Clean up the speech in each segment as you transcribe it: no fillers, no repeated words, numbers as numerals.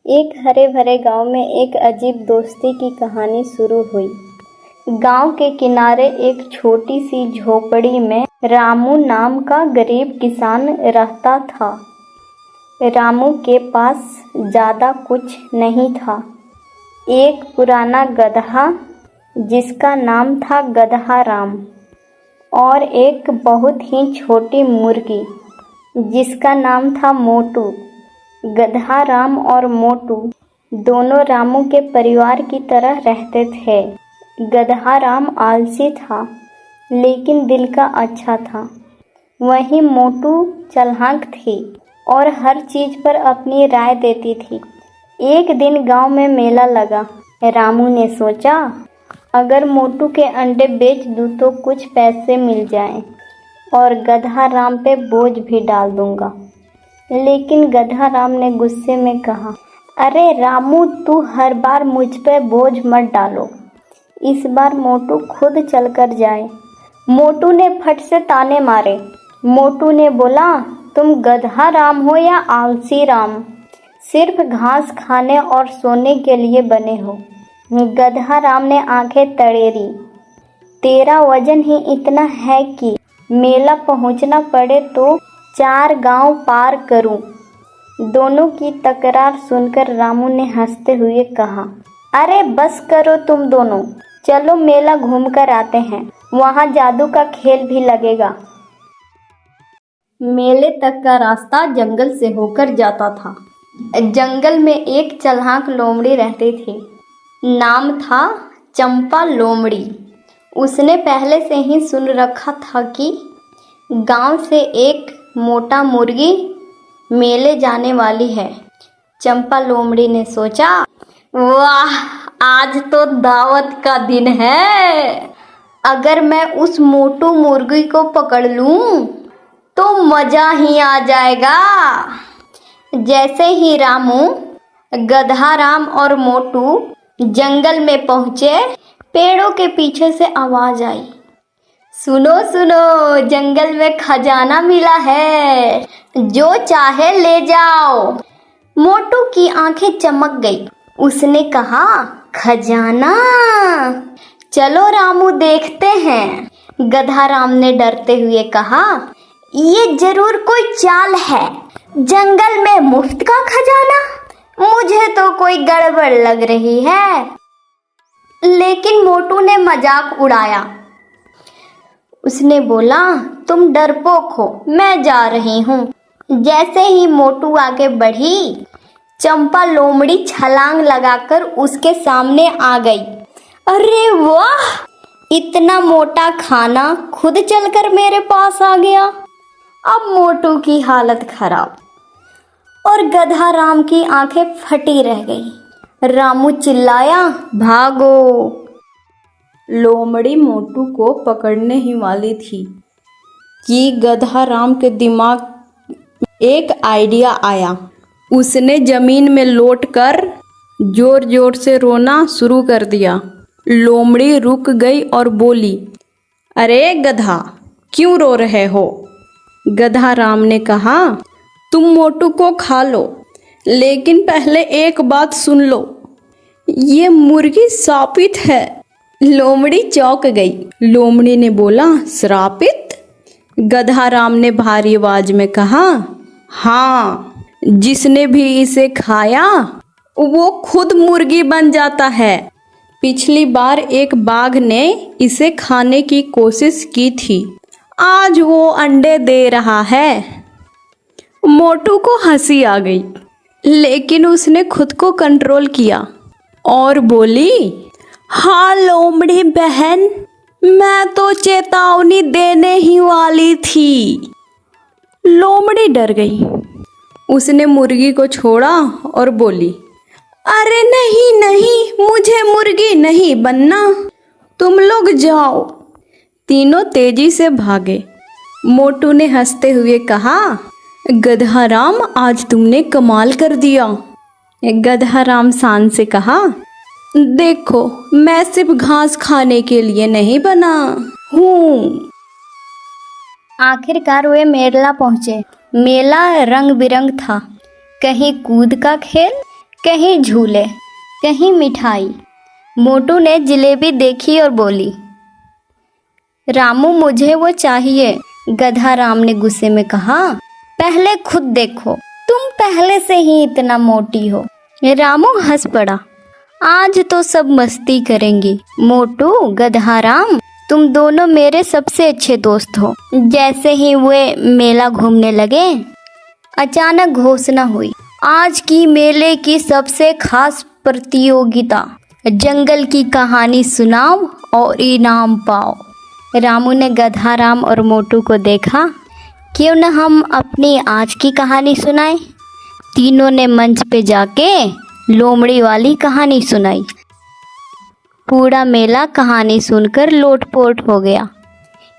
एक हरे भरे गांव में एक अजीब दोस्ती की कहानी शुरू हुई। गांव के किनारे एक छोटी सी झोपड़ी में रामू नाम का गरीब किसान रहता था। रामू के पास ज़्यादा कुछ नहीं था। एक पुराना गधा जिसका नाम था गधा राम और एक बहुत ही छोटी मुर्गी जिसका नाम था मोटू। गधा राम और मोटू दोनों रामू के परिवार की तरह रहते थे। गधा राम आलसी था लेकिन दिल का अच्छा था। वहीं मोटू चालाक थी और हर चीज़ पर अपनी राय देती थी। एक दिन गांव में मेला लगा। रामू ने सोचा, अगर मोटू के अंडे बेच दूँ तो कुछ पैसे मिल जाएं और गधा राम पे बोझ भी डाल दूंगा। लेकिन गधा राम ने गुस्से में कहा, अरे रामू, तू हर बार मुझ पे बोझ मत डालो। इस बार मोटू खुद चलकर जाए। मोटू ने फट से ताने मारे। मोटू ने बोला, तुम गधा राम हो या आलसी राम? सिर्फ घास खाने और सोने के लिए बने हो। गधा राम ने आंखें तड़ेरी। तेरा वजन ही इतना है कि मेला पहुंचना पड़े तो 4 गांव पार करूं। दोनों की तकरार सुनकर रामू ने हंसते हुए कहा, अरे बस करो तुम दोनों, चलो मेला घूम कर आते हैं, वहां जादू का खेल भी लगेगा। मेले तक का रास्ता जंगल से होकर जाता था। जंगल में एक चालाक लोमड़ी रहती थी। नाम था चंपा लोमड़ी। उसने पहले से ही सुन रखा था कि गांव से एक मोटा मुर्गी मेले जाने वाली है। चंपा लोमड़ी ने सोचा, वाह, आज तो दावत का दिन है। अगर मैं उस मोटू मुर्गी को पकड़ लूं तो मजा ही आ जाएगा। जैसे ही रामू, गधा राम और मोटू जंगल में पहुंचे, पेड़ों के पीछे से आवाज आई, सुनो सुनो, जंगल में खजाना मिला है, जो चाहे ले जाओ। मोटू की आंखें चमक गई। उसने कहा, खजाना? चलो रामू, देखते हैं। गधा राम ने डरते हुए कहा, ये जरूर कोई चाल है। जंगल में मुफ्त का खजाना? मुझे तो कोई गड़बड़ लग रही है। लेकिन मोटू ने मजाक उड़ाया। उसने बोला, तुम डरपोक हो, मैं जा रही हूँ। जैसे ही मोटू आगे बढ़ी, चंपा लोमड़ी छलांग लगाकर उसके सामने आ गई। अरे वाह, इतना मोटा खाना खुद चलकर मेरे पास आ गया। अब मोटू की हालत खराब और गधा राम की आंखें फटी रह गई। रामू चिल्लाया, भागो। लोमड़ी मोटू को पकड़ने ही वाली थी कि गधा राम के दिमाग में एक आइडिया आया। उसने जमीन में लौटकर जोर जोर से रोना शुरू कर दिया। लोमड़ी रुक गई और बोली, अरे गधा, क्यों रो रहे हो? गधा राम ने कहा, तुम मोटू को खा लो, लेकिन पहले एक बात सुन लो, ये मुर्गी शापित है। लोमड़ी चौंक गई। लोमड़ी ने बोला, श्रापित? गधा राम ने भारी आवाज में कहा, हाँ, जिसने भी इसे खाया वो खुद मुर्गी बन जाता है। पिछली बार एक बाघ ने इसे खाने की कोशिश की थी, आज वो अंडे दे रहा है। मोटू को हंसी आ गई, लेकिन उसने खुद को कंट्रोल किया और बोली, हाँ लोमड़ी बहन, मैं तो चेतावनी देने ही वाली थी। लोमड़ी डर गई। उसने मुर्गी को छोड़ा और बोली, अरे नहीं नहीं, मुझे मुर्गी नहीं बनना, तुम लोग जाओ। तीनों तेजी से भागे। मोटू ने हंसते हुए कहा, गधा राम, आज तुमने कमाल कर दिया। गधा राम शान से कहा, देखो, मैं सिर्फ घास खाने के लिए नहीं बना हूँ। आखिरकार वे मेला पहुंचे। मेला रंग बिरंग था। कहीं कूद का खेल, कहीं झूले, कहीं मिठाई। मोटू ने जलेबी देखी और बोली, रामू मुझे वो चाहिए। गधा राम ने गुस्से में कहा, पहले खुद देखो, तुम पहले से ही इतना मोटी हो। रामू हंस पड़ा, आज तो सब मस्ती करेंगे। मोटू, गधा राम, तुम दोनों मेरे सबसे अच्छे दोस्त हो। जैसे ही वे मेला घूमने लगे, अचानक घोषणा हुई, आज की मेले की सबसे खास प्रतियोगिता, जंगल की कहानी सुनाओ और इनाम पाओ। रामू ने गधा राम और मोटू को देखा, क्यों न हम अपनी आज की कहानी सुनाएं। तीनों ने मंच पे जाके लोमड़ी वाली कहानी सुनाई। पूरा मेला कहानी सुनकर लोटपोट हो गया।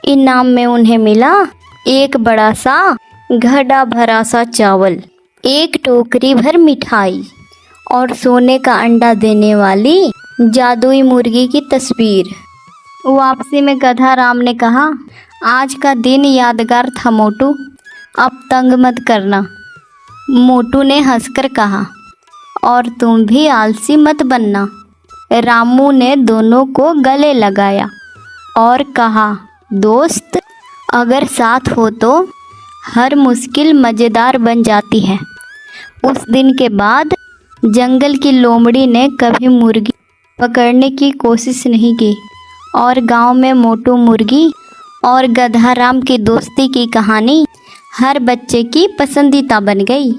इनाम में उन्हें मिला एक बड़ा सा घड़ा भरा सा चावल, एक टोकरी भर मिठाई और सोने का अंडा देने वाली जादुई मुर्गी की तस्वीर। वापसी में गधा राम ने कहा, आज का दिन यादगार था मोटू, अब तंग मत करना। मोटू ने हंसकर कहा, और तुम भी आलसी मत बनना। रामू ने दोनों को गले लगाया और कहा, दोस्त, अगर साथ हो तो हर मुश्किल मज़ेदार बन जाती है। उस दिन के बाद जंगल की लोमड़ी ने कभी मुर्गी पकड़ने की कोशिश नहीं की और गांव में मोटू मुर्गी और गधा राम की दोस्ती की कहानी हर बच्चे की पसंदीदा बन गई।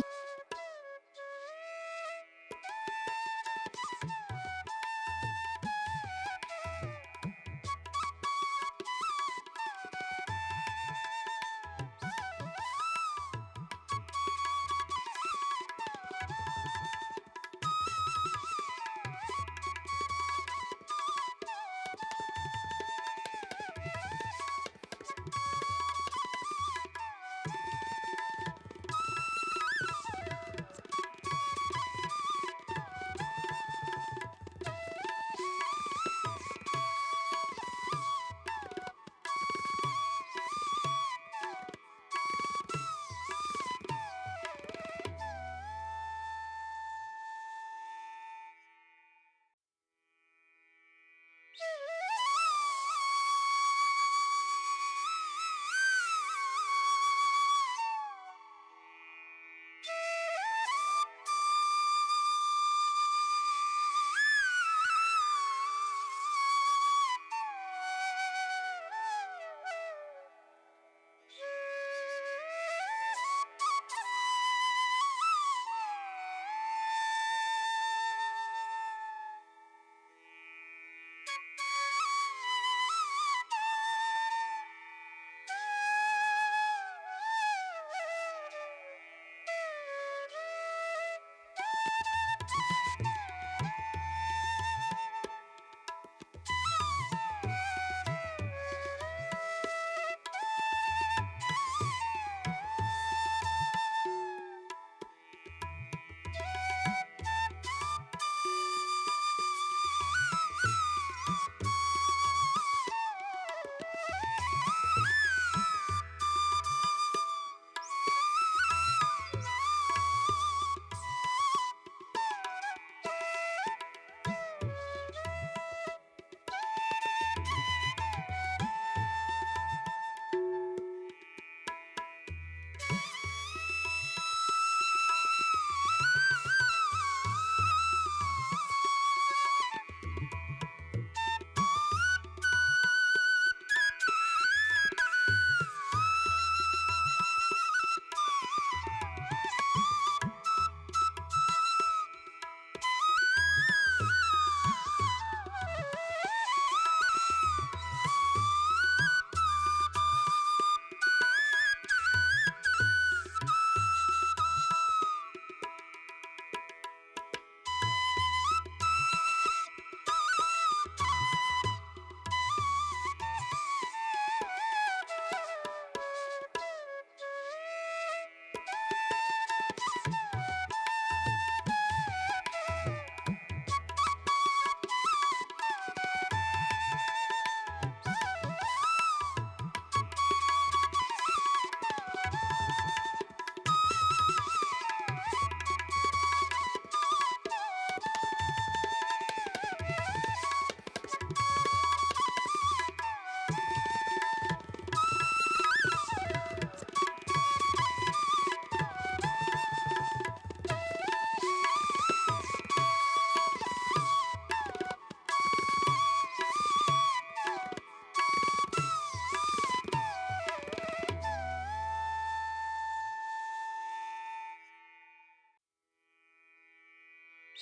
एक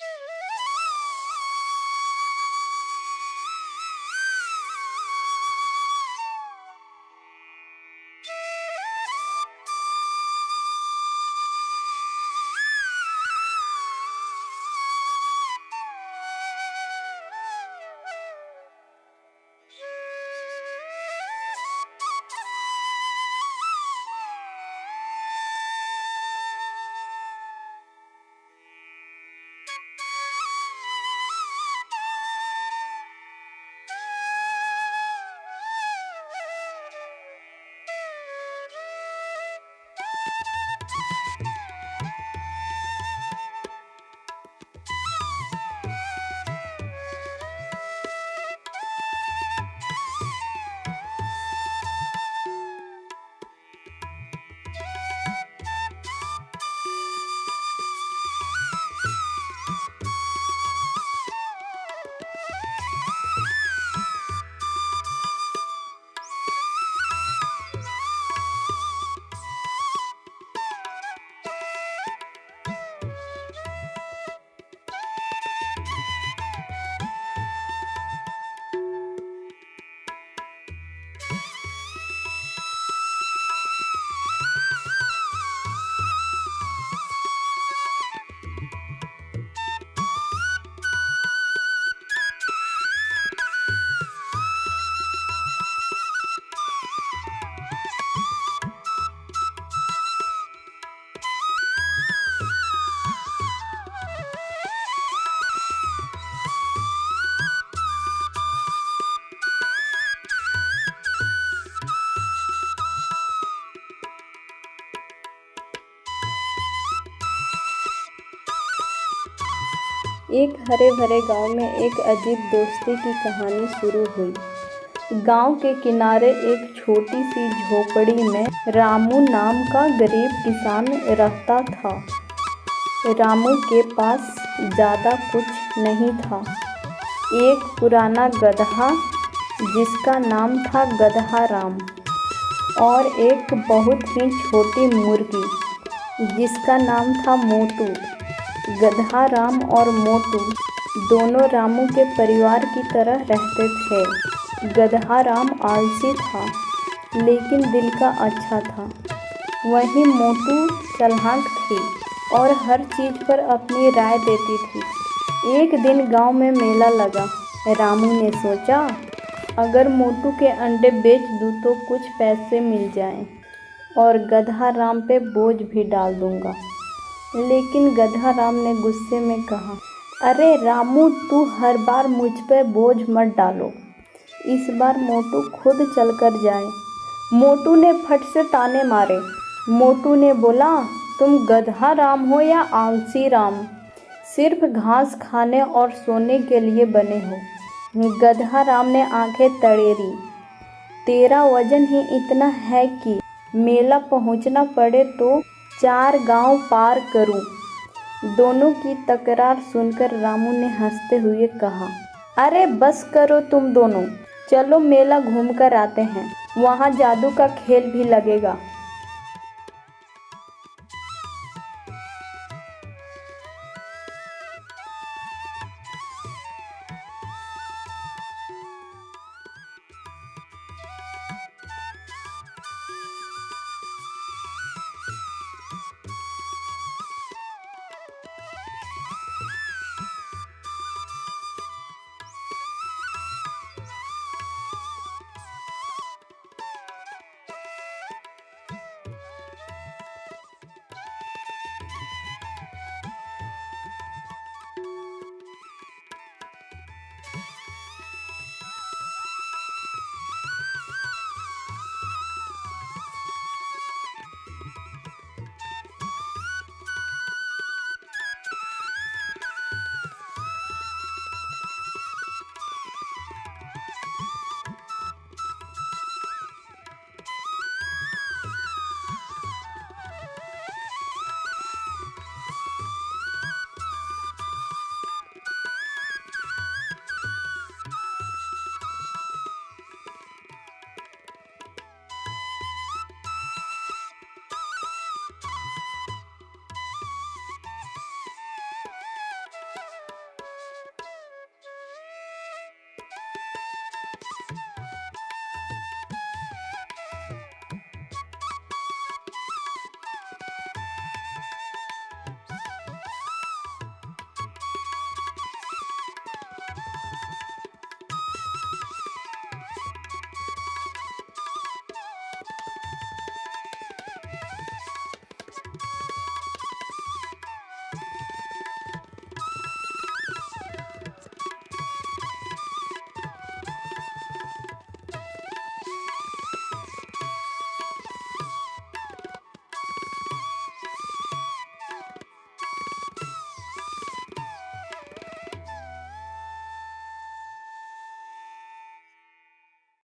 हरे भरे गांव में एक अजीब दोस्ती की कहानी शुरू हुई। गांव के किनारे एक छोटी सी झोपड़ी में रामू नाम का गरीब किसान रहता था। रामू के पास ज़्यादा कुछ नहीं था। एक पुराना गधा जिसका नाम था गधा राम और एक बहुत ही छोटी मुर्गी जिसका नाम था मोटू। गधा राम और मोटू दोनों रामू के परिवार की तरह रहते थे। गधा राम आलसी था लेकिन दिल का अच्छा था। वहीं मोटू चालाक थी और हर चीज़ पर अपनी राय देती थी। एक दिन गांव में मेला लगा। रामू ने सोचा अगर मोटू के अंडे बेच दूँ तो कुछ पैसे मिल जाएं और गधा राम पे बोझ भी डाल दूंगा। लेकिन गधा राम ने गुस्से में कहा, अरे रामू, तू हर बार मुझ पे बोझ मत डालो। इस बार मोटू खुद चलकर जाए। मोटू ने फट से ताने मारे। मोटू ने बोला, तुम गधा राम हो या आलसी राम, सिर्फ घास खाने और सोने के लिए बने हो। गधा राम ने आंखें तड़ेरी। तेरा वजन ही इतना है कि मेला पहुंचना पड़े तो 4 गांव पार करूं। दोनों की तकरार सुनकर रामू ने हंसते हुए कहा, अरे बस करो तुम दोनों, चलो मेला घूम कर आते हैं, वहाँ जादू का खेल भी लगेगा।